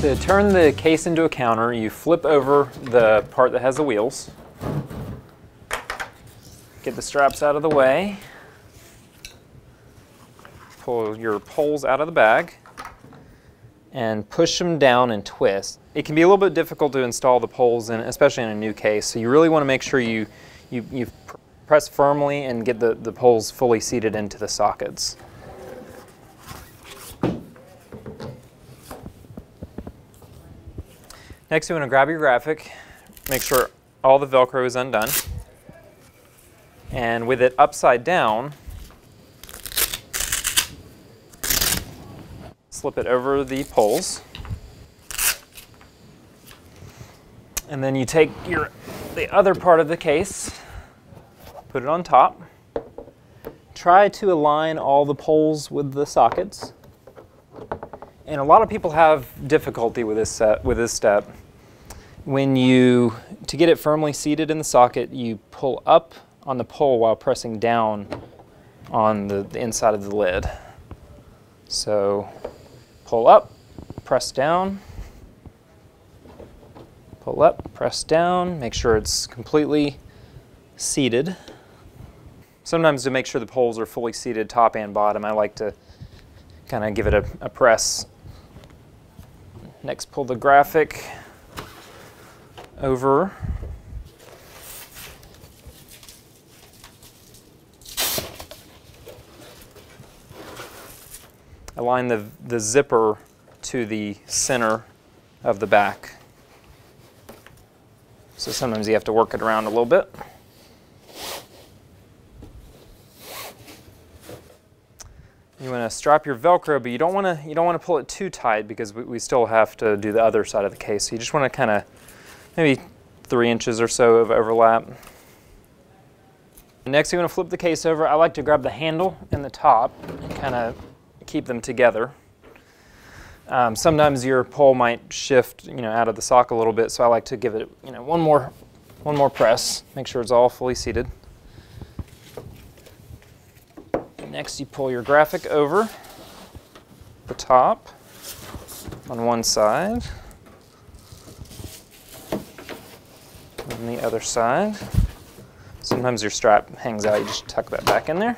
To turn the case into a counter, you flip over the part that has the wheels, get the straps out of the way, pull your poles out of the bag, and push them down and twist. It can be a little bit difficult to install the poles, especially in a new case, so you really want to make sure you press firmly and get the poles fully seated into the sockets. Next, you want to grab your graphic, make sure all the Velcro is undone, and with it upside down, slip it over the poles, and then you take the other part of the case, put it on top. Try to align all the poles with the sockets. And a lot of people have difficulty with this step. To get it firmly seated in the socket, you pull up on the pole while pressing down on the inside of the lid. So pull up, press down, pull up, press down, make sure it's completely seated. Sometimes to make sure the poles are fully seated top and bottom, I like to kind of give it a press. Next, pull the graphic over. Align the zipper to the center of the back. So sometimes you have to work it around a little bit. You want to strap your Velcro, but you don't want to pull it too tight because we still have to do the other side of the case. So you just want to kind of maybe 3 inches or so of overlap. Next, you want to flip the case over. I like to grab the handle and the top and kind of keep them together. Sometimes your pole might shift, out of the sock a little bit, so I like to give it, one more press. Make sure it's all fully seated. Next, you pull your graphic over the top on one side, and the other side. Sometimes your strap hangs out, you just tuck that back in there.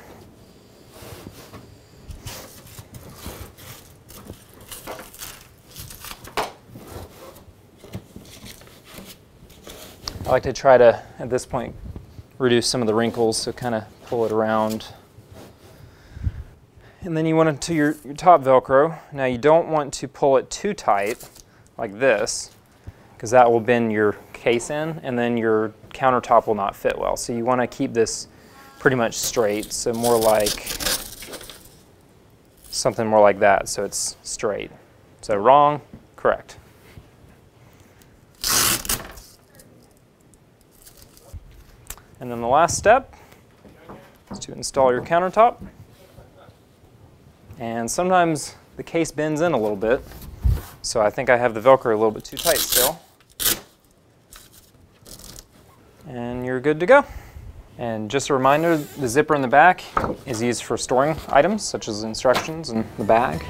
I like to try to, at this point, reduce some of the wrinkles, so kind of pull it around. And then you want it to your top Velcro. Now you don't want to pull it too tight, like this, because that will bend your case in, and then your countertop will not fit well. So you want to keep this pretty much straight, so more like, something more like that, so it's straight. So wrong, correct. And then the last step is to install your countertop. And sometimes the case bends in a little bit, so I think I have the Velcro a little bit too tight still. And you're good to go. And just a reminder, the zipper in the back is used for storing items such as instructions in the bag.